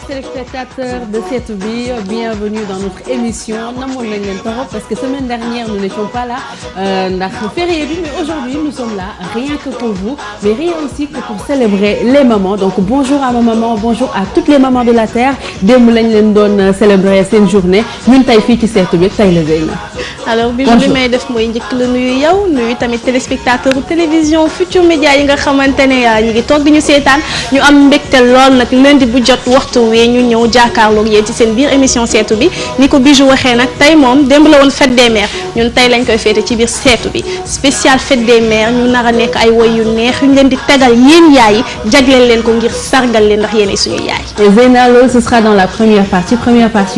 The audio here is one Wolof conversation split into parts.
Téléspectateurs de Seetu Bi, bienvenue dans notre émission namoon nañ leen torop parce que semaine dernière nous n'étions pas là ndax férié bi, mais aujourd'hui nous sommes là rien que pour vous, mais rien aussi que pour célébrer les mamans. Donc bonjour à ma maman, bonjour à toutes les mamans de la terre. Démb lañ leen doon célébrer seen journée ñun tey fii ci Seetu Bi tey la Zeyna. Alors bi li may def mooy njëkk la nuyu yow nuyu tamit téléspectateur télévision Futurs Médias yi nga xamante ne ñu ngi toog di ñu seetaan ñu am mbégte lool nag lundi bu jot waxtu wi ñu ñëw jàkkaarloog yéen ci seen biir émission Seetu Bi ni ko Bijou waxee nag tey moom démb la woon fête des mères ñun tey lañ koy féete ci biir Seetu Bi spécial fête des mères ñu nar a nekk ay woy yu neex yu ñu leen di tegal yéen yaay yi jagleel leen ko ngir sargal leen ndax yéen suñu yaay. Zeyna loolu ce sera dans la première partie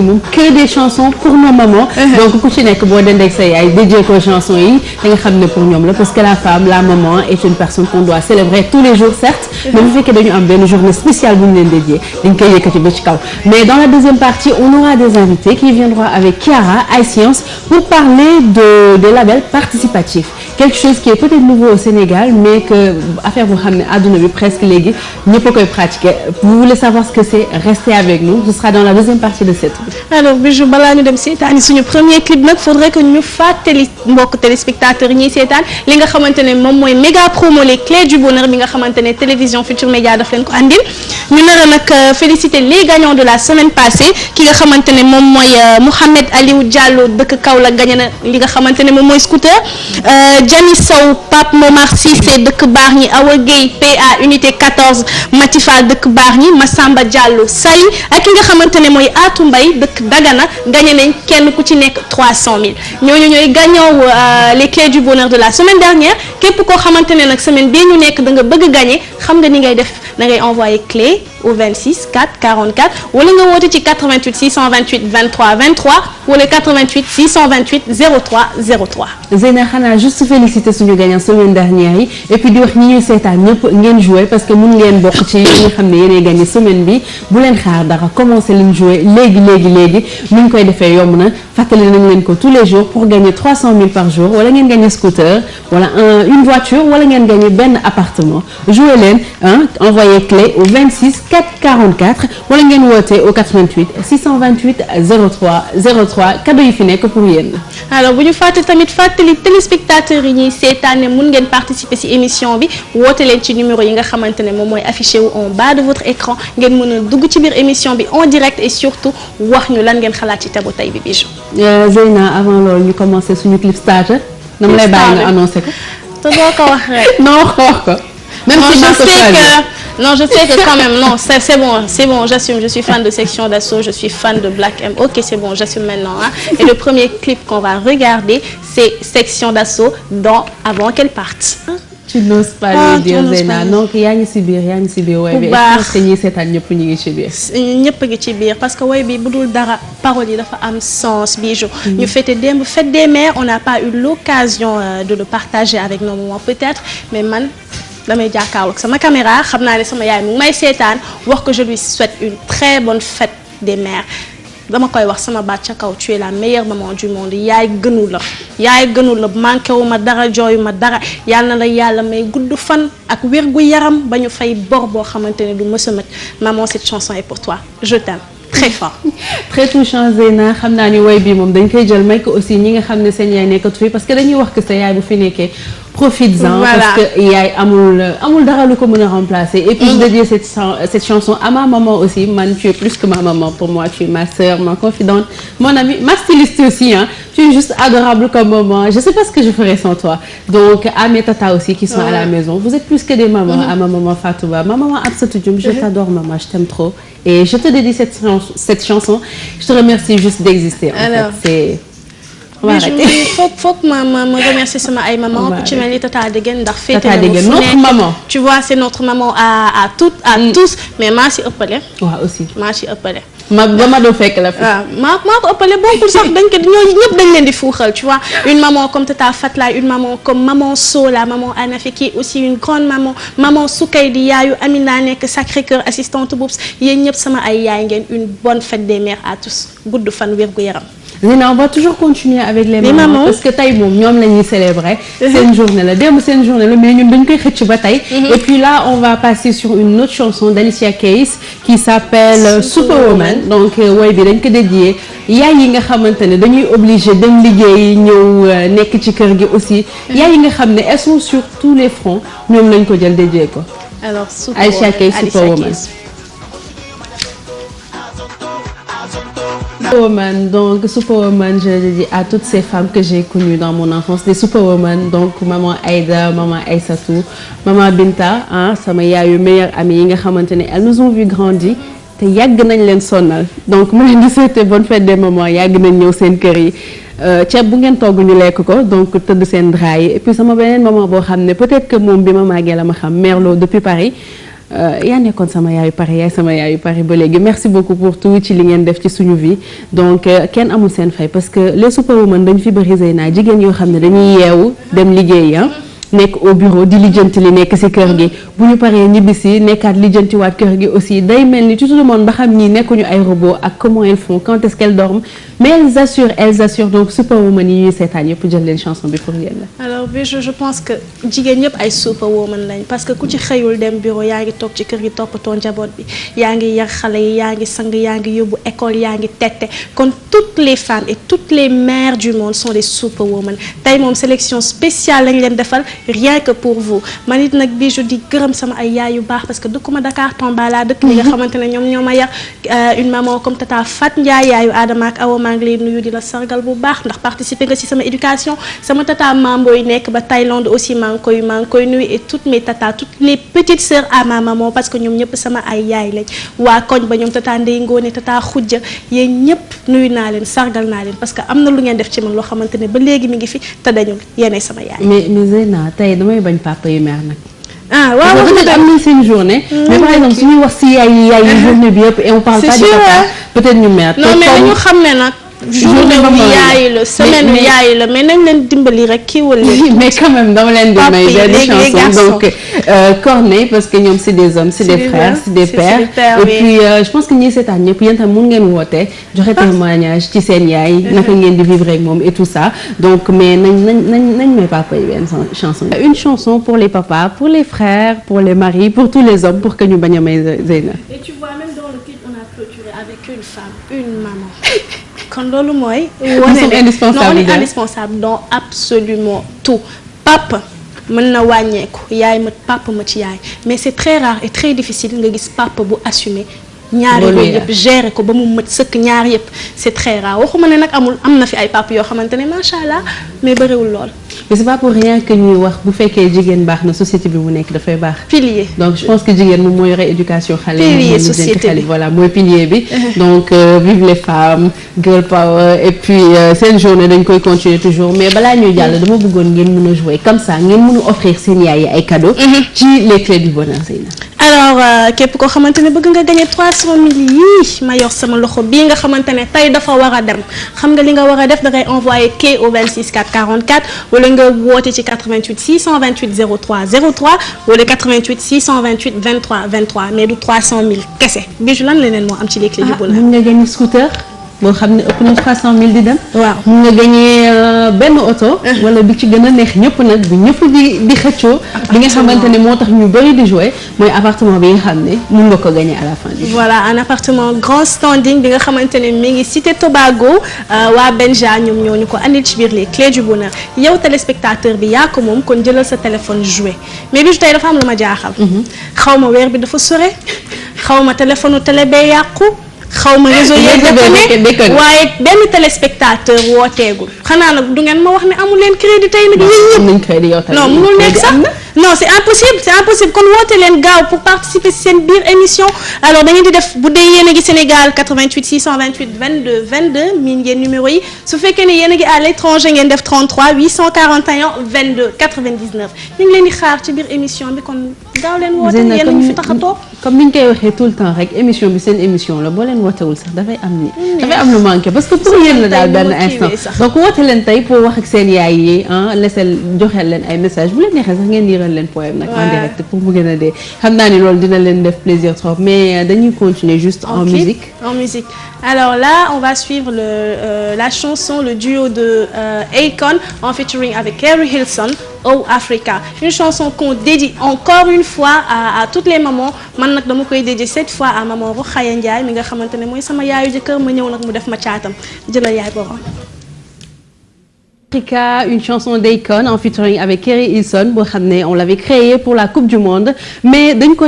moom que des chansons pour nos mamans. Donc ku ci nekk boo dendeeg sa yaay dédié ko chansons yi da nga xam ne pour ñoom la parce que la femme la maman est une personne qu'on doit célébrer tous les jours certes. mais bu fekkee dañu am benn journée spéciale bu ñu leen dédié dañ koy yëkkati ba ci kaw. Mais dans la deuxième partie, on aura des invités qui viendront avec Kiara, iScience, pour parler de labels participatifs. Quelque chose qui est peut-être nouveau au Sénégal, mais que affaire bu xam ne àdduna bi presque léegi ñëpp a koy pratiquer. Vous voulez savoir ce que c'est? Restez avec nous. Ce sera dans la deuxième partie de cette. Alors Bijou balaa ñu dem seetaani suñu premier clip nag faudrait que ñu fàttali mbokk téléspectateurs yi ñuy seetaan li nga xamante ne moom mooy méga promo les clés du bonheur bi nga xamante ne télévision Futurs Médias daf leen ko andil ñu nar a nag féliciter les gagnants de la semaine passée ki nga xamante ne moom mooy Mouhamed Aliou Diallo dëkk Kaolack gagné na li nga xamante ne moom mooy scooter Jami Sow Pape Momar Cissé dëkk Bargny Awa Gueye PA unité 14 Matifal dëkk Bargny Massamba Diallo Sali ak ki nga xamante ne mooy Atou Mbaye dëkk Dagana gagné nañ kenn ku ci nekk 300 000 ñooñu ñooy gagnant les clés du bonheur de la semaine dernière képp koo xamante ne nag semaine bii ñu nekk da nga bëgg a gagné xam nga ni ngay def da ngay envoyer clé au 26 4 44 wala nga woote ci 88 628 23 23 wala 88 628 03 03. Zeyna xanaa juste féliciter suñu gagnant semaine dernière yi et puis di wax ñi ñuy seetaan ñëpp ngeen jouer parce que mun ngeen bokk ci ñi nga xam ne yéenay gagné semaine bi bu leen xaar dara commencer leen jouer léegi ni ñu koy defee yomb na fàttali nañ leen ko tous les jours pour gagner 300 000 par jour wala ngeen gagner scooter wala une voiture wala ngeen gagner benn appartement jouer leen envoyer clé au 26 4 44 wala ngeen woote au 88 628 03 03 cadeau yi fi nekk pour yéen. alors bu ñu fàtte tamit fàttali téléspectateurs yi ñuy seetaan ne mun ngeen participer ci émission bi woote leen ci numéro yi nga xamante ne moom mooy affiché wu en bas de votre écran ngeen mën a dugg ci biir émission bi en direct et surtout wax ñu lan ngeen xalaat ci tabu tay bi Bijou. Zeyna avant loolu ñu commencé suñu clip starter. dama lay bàyyi nga annoncé ko. te doo ko wax rek. non wax ko. même si je sais que quand même non c'est bon j'assume je suis fan de Section d'Assaut je suis fan de Black M ok c'est bon j'assume maintenant et le premier clip qu'on va regarder c'est Section d'Assaut dans Avant qu'elle parte. tu n'oses pas le dire Zeyna donc yaa ngi ci biir woy bi parce que ñi seetaan ñëpp ñu ngi ci biir. ñëpp ngi ci biir parce que woy bi bu dul dara paroles yi dafa am sens Bijou. ñu fête démb fête des mères on n'a pas eu l'occasion de le partager avec nos mamans peut-être mais man. damay jàkkaarloog sama caméra xam naa ne sama yaay mu ngi may seetaan wax que je lui souhaite une très bonne fête des mères dama koy wax sama baat ca kaw tu es la meilleure maman du monde yaay gënu la manqué wu ma dara jooyu ma dara yàlla na la yàlla may gudd fan ak wér gu yaram ba ñu fay bor boo xamante ne du mës a mët maman cette chanson est pour toi je t'aime très fort. très touchant Zeyna xam naa ni woy bi moom dañ koy jël may ko aussi ñi nga xam ne seen yaay nekkatu fi parce que dañuy wax que sa yaay bu fi nekkee profites-en parce que yaay amul dara lu ko mën a remplacer et puis je dédie cette chanson à ma maman aussi man tu es plus que ma maman pour moi tu es ma sœur ma confidente mon amie ma styliste aussi tu es juste adorable comme maman je sais pas ce que je ferais sans toi donc à mes tatas aussi qui sont à la maison vous êtes plus que des mamans à ma maman Fatouba ma maman Absatou Dioum je t'adore maman je t'aime trop et je te dédie cette chanson je te remercie juste d'exister en fait foog ma remercier sama ay maman ku ci mel ni Tata Degen ndax féete na notre maman tu vois c'est notre maman à tous mais maa si ëppale waaw aussi maa si ëppale ba ma doo fekk la fi. waaw maa ko ëppale bokkul sax dañ ko ñooñu ñëpp dañ leen di fuuxal tu vois une maman comme Tata Fatla une maman comme maman Sola maman Anafi qui est aussi une grande maman Soukay di yaayu Amina nekk Sacré-Cœur assistante Boubs yéen ñëpp sama ay yaay ngeen une bonne fête des mères à tous gudd fan wér gu yaram. Zeyna on va toujours continuer avec les mamans parce que tey moom ñoom la ñuy célébrer seen journée la démb seen journée la mais ñun dañ koy xëcc ba tey et puis là on va passer sur une autre chanson d'Alicia Keys qui s'appelle Superwoman donc woy bi dañ ko dédié yaay yi nga xamante ne dañuy obligé dem liggéey ñëw nekk ci kër gi aussi yaay yi nga xam ne elles sont sur tous les fronts ñoom lañ ko jël dédié ko alors Alicia Keys Superwoman. Superwoman, donc Superwoman, je le dis à toutes ces femmes que j'ai connues dans mon enfance, des Superwoman, donc maman Aïda, maman Aïssatou, maman Binta, ah sama yaayu meilleure amie yi nga xamante ne elles nous ont vu grandir te yàgg nañ leen sonnal donc ma leen di souhaiter bonne fête des mamans yàgg nañ ñëw seen kër yi ceeb bu ngeen togg ñu lekk ko donc tëdd seen drap yi et puis sama beneen maman boo xam ne peut-être que moom bi ma màggee la ma xam Merlo depuis Paris. yaa nekkoon sama yaayu Paris yaay sama yaayu Paris ba léegi merci beaucoup pour tout ci li ngeen def ci suñu vie donc kenn amul seen fay parce que les Superwoman dañu fi bëri Zeyna jigéen yoo xam ne dañuy yeewu dem liggéey nekk au bureau di lijjanti li nekk ci kër gi bu ñu paree ñibbisi nekkaat lijjantiwaat kër gi aussi day mel ni tout le monde ba xam ni nekkuñu ay robots ak comment elles font quand est-ce qu'elles dorment mais elles assurent donc Superwoman yi ñuy seetaan yëpp jël leen chanson bi pour yéen la. alors bi je pense que jigéen ñëpp ay Superwoman lañ parce que ku ci xëyul dem bureau yaa ngi toog ci kër gi toppatoo njaboot bi yaa ngi yar xale yi yaa ngi sang yaa ngi yóbbu école yaa ngi tette kon toutes les femmes et toutes les mères du monde sont des Superwoman tey moom sélection spéciale lañ leen defal. rien que pour vous man it nag bi je di gërëm sama ay yaay yu baax parce que dëkkuma Dakar Tamba dëkk li nga xamante ne ñoom ma yar une maman comme Tata Fat Ndiaye yaayu Adama ak Awa maa ngi lay nuyu di la sargal bu baax ndax participer nga ci sama éducation sama tata Mambo yi nekk ba Thaïlande aussi maa ngi koy nuyu et toutes mes tatas toutes les petites sœurs à ma maman parce que ñoom ñëpp sama ay yaay lañ waa koñ ba ñoom tata Ndeye Ngone tata Khoudia yéen ñëpp nuyu naa leen sargal naa leen parce que am na lu ngeen def ci man loo xamante ne ba léegi mi ngi fi te dañul yéenay sama yaay. mais Zeyna tey damay bañ papa yu mer nag. ah waaw peut-être am nañ seen journée. mais par exemple suñuy wax si yaay journée bi yëpp et on parle pas de papa peut-être ñu mer. non mais dañu xam ne nag. journée bi yaay la semaine bi yaay la mais nañ leen dimbali rek kii wala. mais quand même dama leen di may des chansons donc Corneille parce que ñoom c'est des hommes c'est des frères c'est des pères et puis je pense que ñi seetaan ñëpp yéen tam mun ngeen woote joxe témoignage ci seen yaay naka ngeen di vivre ak moom et tout ça donc mais nañ may papa yi benn chanson une chanson pour les papas pour les frères pour les maris pour tous les hommes pour que ñu bañ a may Zeyna. Et tu vois même dans le clip on a clôturé avec une femme une maman. kon loolu mooy. on est indispensable dans absolument tout papa mën na wàññeeku yaay ma papa ma ci yaay mais c'est très rare et très difficile nga gis papa bu assumer. ñaari yooyu yëpp gérer ko ba mu mët sëkk ñaar yëpp c'est très rare waxuma ne nag am na fi ay papa yoo xamante ne macha allah mais bëriwul lool. mais c'est pas pour rien que ñuy wax bu fekkee jigéen baax na société bi mu nekk dafay baax. pilier donc je pense que jigéen moom moo yore éducation xale. pilier société bi voilà mooy pilier bi. donc vive les femmes girl power et puis seen journée dañ koy continuer toujours mais balaa ñuy jàll dama bëggoon ngeen mën a jouer comme ça ngeen mën a offrir seen yaay yi ay cadeaux. ci les clés du bonheur Zeyna. alors képp koo xamante ne bëgg nga gagner 300 000 yii ma yor sama loxo bii nga xamante ne tey dafa war a dem xam nga li nga war a def da ngay envoyer K au 26 444 wala nga woote ci 88 628 03 03 wala 88 628 23 23 mais du 300 000 kese Bijou lan leneen moo am ci les clés du bonheur. mun nga gagner scooter. boo xam ne ëpp na 300 000 di dem. waaw mun nga gagné benn oto. wala bi ci gën a neex ñëpp nag bu ñëpp di xëccoo. bi nga xamante ne moo tax ñu bëri di jouer mooy appartement bi nga xam ne mun nga ko gagné à la fin du jour. voilà un appartement grand standing bi nga xamante ne mi ngi cité Tobago waa Benja ñoom ñoo ñu ko andil ci biir les clés du bonheur yow téléspectateur bi yaa ko moom kon jëlal sa téléphone jouer mais bi tey dafa am lu ma jaaxal. xaw ma weer bi dafa sore xaw ma téléphone télé bee yàqu. xaw ma réseau yee déconné waaye benn téléspectateur wooteegul xanaa nag du ngeen ma wax ne amu leen crédit tey nag yéen ñëpp nañ crédit yow tamit non mënul nekk sax non c'est impossible kon woote leen gaaw pour participer ci seen biir émission alors da ngeen di def bu dee yéen a ngi Sénégal 88 628 22 22 miin ngeen numéro yi su fekkee ne yéen a ngi à l'étranger ngeen def 33 841 22 99 ñu ngi leen di xaar ci biir émission bi kon gaaw leen woote yéen a ngi fi tax a toog comme ni ñu koy waxee tout le temps rek émission bi seen émission la boo leen wootewul sax dafay am lu manqué parce que pour yéen la daal benn instant donc woote leen tey pour wax ak seen yaay yi lesel joxeel leen ay message bu leen neexee sax ngeen liiral leen poème nag en direct pour mu gën a dee xam naa ni loolu dina leen def plaisir trop mais dañuy continuer juste en musique alors là on va suivre la chanson le duo de Akon en featuring avec Kerry Hilson Oh Africa une chanson qu'on dédie encore une fois à toutes les mamans man nag dama koy dédier cette fois à maman Rokhaya Ndiaye mi nga xamante ne mooy sama yaayu jëkkër ma ñëw nag mu def ma caatam jëlal yaay borom Africa, une chanson d'Akon en featuring avec Kerry Hilson boo xam ne on l'avait créée pour la Coupe du Monde mais dañ ko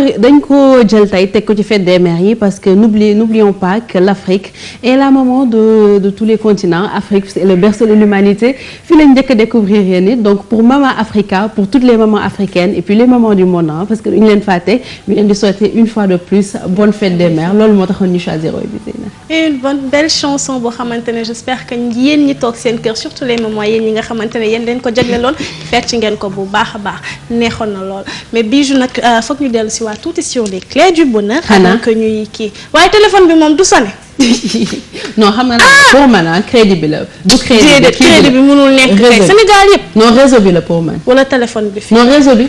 jël tey teg ko ci fête des mères yi parce que n'oublions pas que l'Afrique est la maman de tous les continents. Afrique c'est le berceau de l'humanité fii lañ njëkk a découvrir yéen it donc pour Maman Africa pour toutes les mamans africaines et puis les mamans du monde parce que ñu leen fàtte ñu leen di souhaiter une fois de plus bonne fête des mères loolu moo taxoon ñu choisir bi et une belle chanson boo xamante ne j'espère que yéen ñi toog seen kër surtout les mamans yéen ñi nga xamante ne yéen leen ko jagleeloon fekk ngeen ko bu baax a baax neexoon na lool mais Bijou nag foog ñu dellu si waat tuuti sur les clés du bonheur. xanaa que ñuy kii waaye téléphone bi moom du sonné. non xam nga nag pour man crédit bi la. du crédit bi mënul nekk tey Sénégal yëpp. non réseau bi la pour man. wala téléphone bi fii. non réseau bi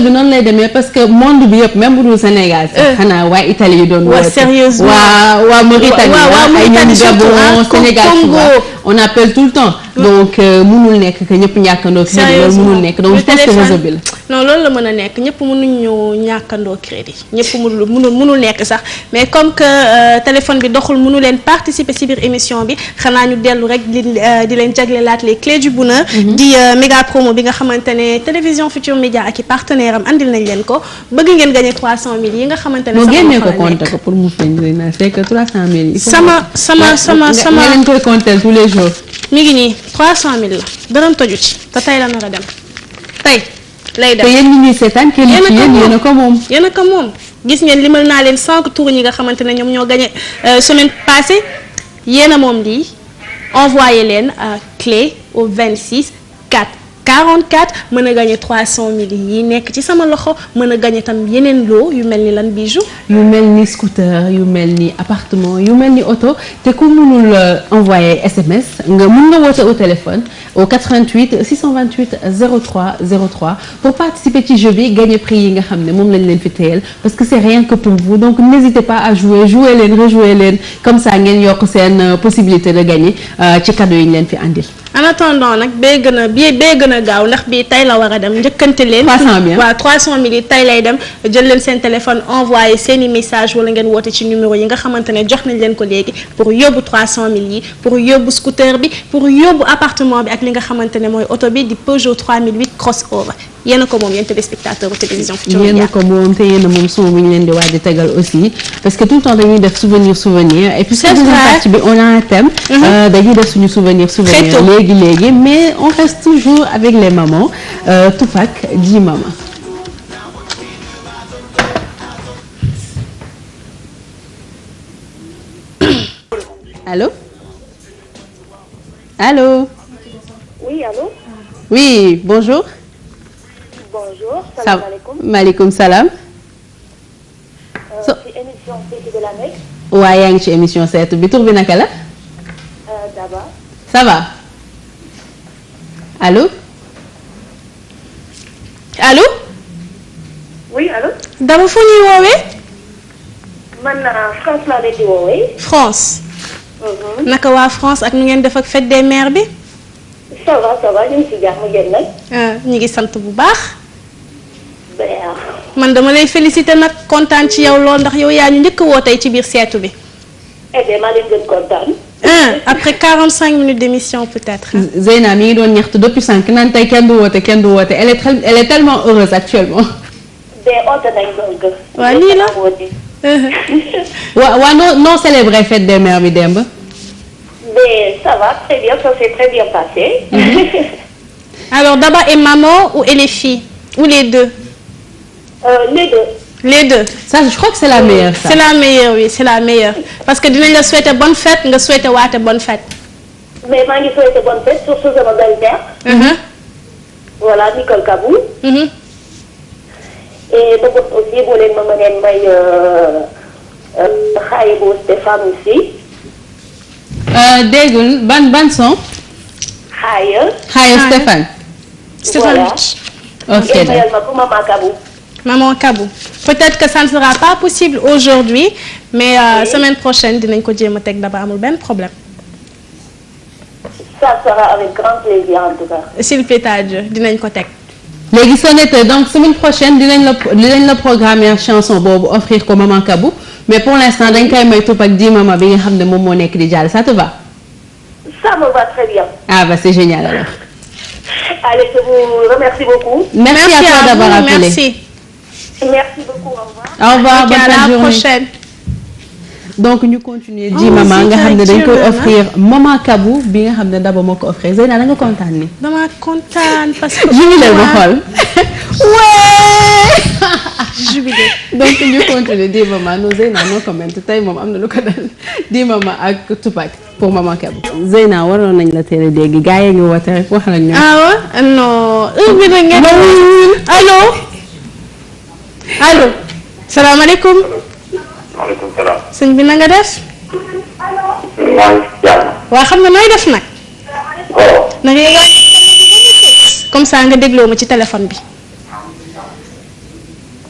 noonu lay demee parce que monde bi yëpp même bu dul Sénégal sax xanaa waa Italie yi doon woote sérieusement waa Mauritanie ay ñoom Gabon Sénégal on appelle tout le temps donc mënul nekk que ñëpp ñàkkandoo crédit loolu mënul nekk donc je pense que réseau bi la non loolu la mën a nekk ñëpp mënuñu ñàkkandoo crédit ñëpp mënul nekk sax mais comme que téléphone bi doxul mënu leen participer ci biir émission bi xanaa ñu dellu rek di leen jaglelaat les clés du bonheur di méga promo bi nga xamante ne télévision Futurs Médias ak partenaire am andil nañ leen ko bëgg ngeen gagné 300000 yi nga xamante ne sama génne ko compter ko pour mu feeñ na c'est que 300000 yi sama nga leen koy compter tous les jours mi ngi nii 300000 la dërëm toju ci te tey la nar a dem tey lay dem te yéen ñi ñuy seetaan kenn ci yéen a ko moom gis ngeen limal naa leen 5 tours ñi nga xamante ne ñoom ñoo gagné semaine passée yéen a moom lii envoyé leen clé au 26 4 44 mën a gagné 300000 yi nekk ci sama loxo mën a gagné tam yeneen loo yu mel ni lan Bijou yu mel ni scooter yu mel ni appartement yu mel ni oto te ku mënul envoyer SMS nga mën nga woote au téléphone au 88 628 03 03 pour participer ci jeu bi gagner prix yi nga xam ne moom lañ leen fi téyel parce que c'est rien que pour vous donc n'hésitez pas à jouer leen rejouer leen comme ça ngeen yokk seen possibilité de gagner ci cadeau yi ñu leen fi andil. en attendant nag bee gën a gaaw ndax bii tey la war a dem njëkkante leen. 300000 waaw 300000 yi tey lay dem jël leen seen téléphone envoyé seen i message wala ngeen woote ci numéro yi nga xamante ne jox nañ leen ko léegi pour yóbbu 300000 yi pour yóbbu scooter bi pour yóbbu appartement bi ak li nga xamante ne mooy oto bi di Peugeot 3008 crossover yéen a ko moom yéen téléspectateur télévision Futurs Médias. yéen a ko moom te yéen a moom suma bu ñu leen di waaj a tegal aussi parce que tout le temps dañuy def souvenir et puis c'est deuxième partie bi on a un thème. dañuy def suñu souvenir léegi mais on reste toujours avec les mamans Tupac di maman. Allô? Oui, allô? Oui, bonjour. Bonjour, salam alaikum. Maaleykum salaam. ci émission Seetu de la Mecque. waaw yaa ngi ci émission Seetu bi tur bi naka la. Daba. ça va. allô. allô. oui allô. Daba fu ñuy woowee. man France laa leen di woowee. France. naka waa France ak nu ngeen def ak fête des mères bi. ça va ñu ngi ci jàmm ngeen nag. ñu ngi sant bu baax. bien. man dama lay féliciter nag kontaan ci yow lool ndax yow yaa ñu njëkk a woo tey ci biir seetu bi. eh bien maa leen gën kontaan. après 45 minutes d'émission peut-être. Zeyna mi ngi doon ñaxtu depuis sànq naan tey kenn du woote elle est tellement heureuse actuellement. bien oote nañ donc. waaw lii la. waaw non célébrer fête des mères bi démb. mais ça va très bien, ça s'est très bien passé. Alors Daba est maman ou elle est fille? ou les deux? Les deux. Les deux. Ça je crois que c'est la meilleure ça. C'est la meilleure, oui, c'est la meilleure. Parce que dinañ la souhaiter bonne fête nga souhaiter waate bonne fête. Mais maa ngi souhaiter bonne fête surtout sama belle-mère. Voilà Nicole Kabou. Et bëgg aussi boo leen ma mëneen may xaaye bu Stéphane aussi. déggul ban son. xaaye Stéphane. Stéphane. Ok ngeen mayal ma ko Maman Kabou. Maman Kabou. Peut-être que ça ne sera pas possible aujourd'hui mais semaine prochaine dinañ ko jéem a teg daba amul benn problème. Ça sera avec grand plaisir en tout cas. S'il plaît à Dieu dinañ ko teg. léegi Sonette donc semaine prochaine dinañ la programmer chanson boobu offrir ko Maman Kabou mais pour l'instant dañ koy may topp ak di Mama bi nga xam ne moom moo nekk di jàll ça te va. Ça me va très bien. Ah bah c'est génial alors. Allez, je vous remercie beaucoup. Merci à toi d'avoir appelé. Merci. Merci beaucoup, au revoir. Au revoir, Ok, bonne à fin de la journée. prochaine. donc ñu continuer di Mama nga xam ne dañ koy offrir Maman Kabou bi nga xam ne Daba moo ko offrir Zeyna da nga kontaan ni. dama kontaan parce que. jubilé ba xool. jubilé. donc ñu continuer di Mama no Zeyna no comment tey moom am na lu ko dal di Mama ak Tupac pour Maman Kabou. Zeyna waroon nañ la teel a dégg gars yi ngi woote rek wax la ñu. ah non heure bi nag ngeen. allo. allo. salaamaaleykum. maaleykum salaam. sëñ bi na nga def. maa ngi jàmm. waa xam nga nooy def nag. waaw. na nga yëgaat comme ça nga dégloo ma ci téléphone bi.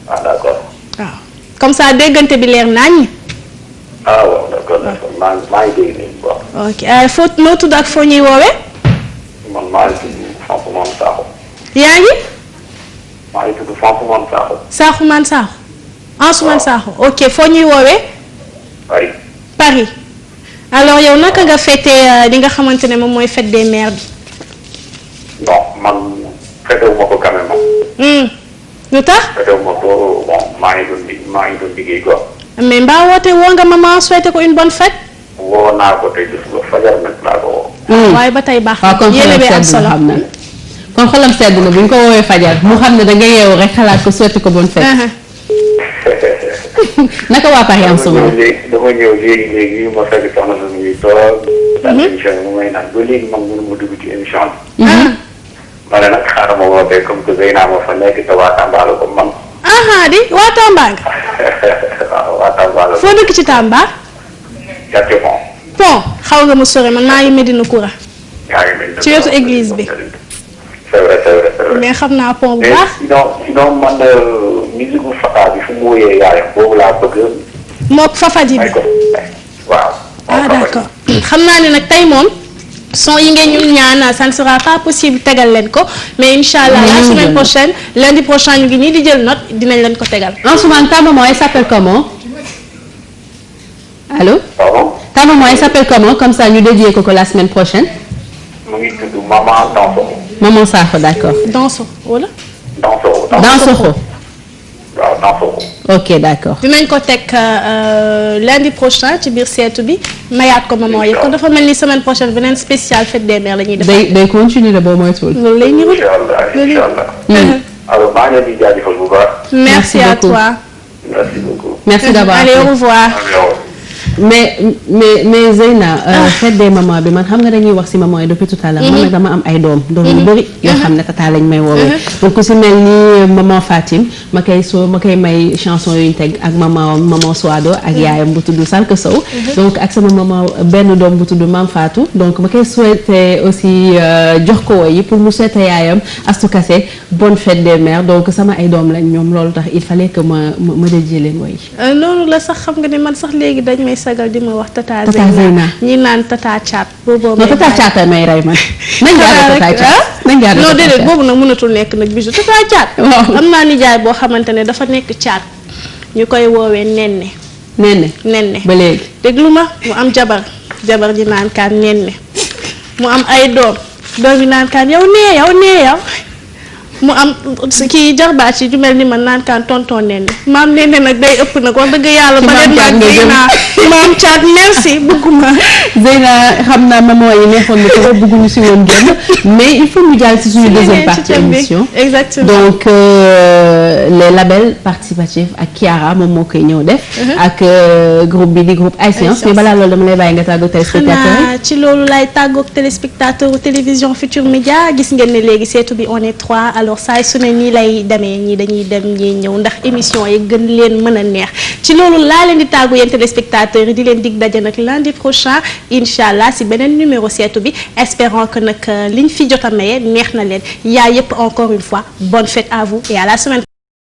ah d'accord. waaw comme ça déggante bi leer naññ. ah waaw d'accord d'accord maa ngi dégg nii quoi. ok foo noo tudd ak foo ñuy woowee. man maa ngi tudd Fanfoumane Sakho. yaa ngi. maa ngi tudd Fanfoumane Sakho. Sakhoumane Sakho. Ansoumane Sakho ok foo ñuy woowee. Paris. Paris. alors yow naka nga fêté li nga xamante ne moom mooy fête des mères bi. non man fetewu ma ko quand même. lu tax. fetewu ma ko bon maa ngi doon liggéey quoi. mais mbaa woote woo nga maman souhaité ko une bonne fête. woo naa ko tey gis nga fajar nag laa ko woo. waaye ba tey baax waaw kon yéene bi am solo. xam na kon xolam sedd na bu ñu ko woowee fajar mu xam ne da nga yeewu rek xalaat ko souhaité ko bonne fête. naka waa Paris am solo. dama ñëw léegi ma fekk soxna si muy toog. daal émission bi mu may naan ba léegi man mënu ma dugg ci émission bi. ma ne nag xaaral ma wootee comme que Zeyna ma fa nekk te waa Tamba la comme man. di waa Tamba nga. waaw waa Tamba la. foo dëkk ci Tamba. Quartier Pont xaw nga mu sore man maa ngi Medina Koura. yaa ngi mel ci wetu église bi. c'est vrai c'est vrai c'est vrai. mais xam naa pont bu mais baax. sinon man musique bu Fata bi fu mu wóoyee yaayam boobu laa bëgg. mook Fafadi bi. may ko waaw. d'accord xam naa ne nag tey moom. son yi ngeen ñu ñaan ça ne sera pas possible tegal leen ko mais incha allah la semaine prochaine lundi prochain ñu ngi nii di jël note dinañ leen ko tegal. Ansoumane ta maman elle s'appelle comment? Allô? pardon. Ta maman elle s'appelle comment comme ça ñu dédié ko la semaine prochaine. mu ngi tudd Maman Danso. Maman Sakho d'accord. Danso wala. Danso. Dansokho. waaw Danso. ok d'accord. dinañ ko teg lundi prochain ci biir seetu bi mayaat ko maman yi kon dafa mel ni semaine prochaine beneen spécial fête des mères la ñuy def. day continuer la boo moytuwul. loolu lay niru. incha allah. alors maa ngi leen di jaajëfal bu baax. merci à beaucoup. toi. merci beaucoup. merci d'avoir allez au revoir. mais Zeyna fête des mamans bi man xam nga dañuy wax ci maman yi depuis tout à l'heure man nag dama am ay doom yu bëri yoo xam ne tata lañ may woowee donc ku ci mel ni maman Fatim ma koy may chanson yu ñu teg ak maman Soado ak yaayam bu tudd Salka Sow donc ak sama maman benn doom bu tudd Mam Fatou donc ma koy souhaiter aussi jox ko woy yi pour mu souhaiter yaayam Astou Kassé bonne fête des mères donc sama ay doom lañ ñoom loolu tax il fallait que ma dédié leen woy loolu la sax xam nga ne man sax léegi dañ may sagal di ma wax tata Zeyna ñi naan tata Thiat booboo non tata Thiat may rey man nañ jaaree tata Thiat nañ jaaree non déedéet boobu nag mënatul nekk nag bisu tata Thiat waaw am naa nijaay boo xamante ne dafa nekk Thiat ñu koy woowee nenne ba léegi déglu ma mu am jabar ji naan kaan nenne mu am ay doom yi naan kaan yow nee yow mu am kii jarbaat yi ju mel ni man naan kaan tonton nen maam nen nag day ëpp nag wax dëgg yàlla ba leen nag Zeyna maam Thiat merci bëgguma Zeyna xam naa maman yi neexoon na trop bëgguñu si woon génn mais il faut ñu jàll si suñu deuxième partie émission exactement donc les labels participatifs ak Kiara moom moo koy ñëw def ak groupe bi di groupe Aïscience mais balaa loolu dama lay bàyyi nga tàggoog téléspectateur ci loolu lay tàggoog téléspectateur télévision Futur Média gis ngeen ne léegi seetu bi on est 3 alors saa su ne nii lay demee ñii dañuy dem ñii ñëw ndax émission yi gën leen mën a neex ci loolu laa leen di tàggu yéen téléspectateurs yi di leen dig daje nag lundi prochain incha allah si beneen numéro seetu bi espérant que nag liñ fi jot a maye neex na leen yaa yëpp encore une fois bonne fête à vous et à la semaine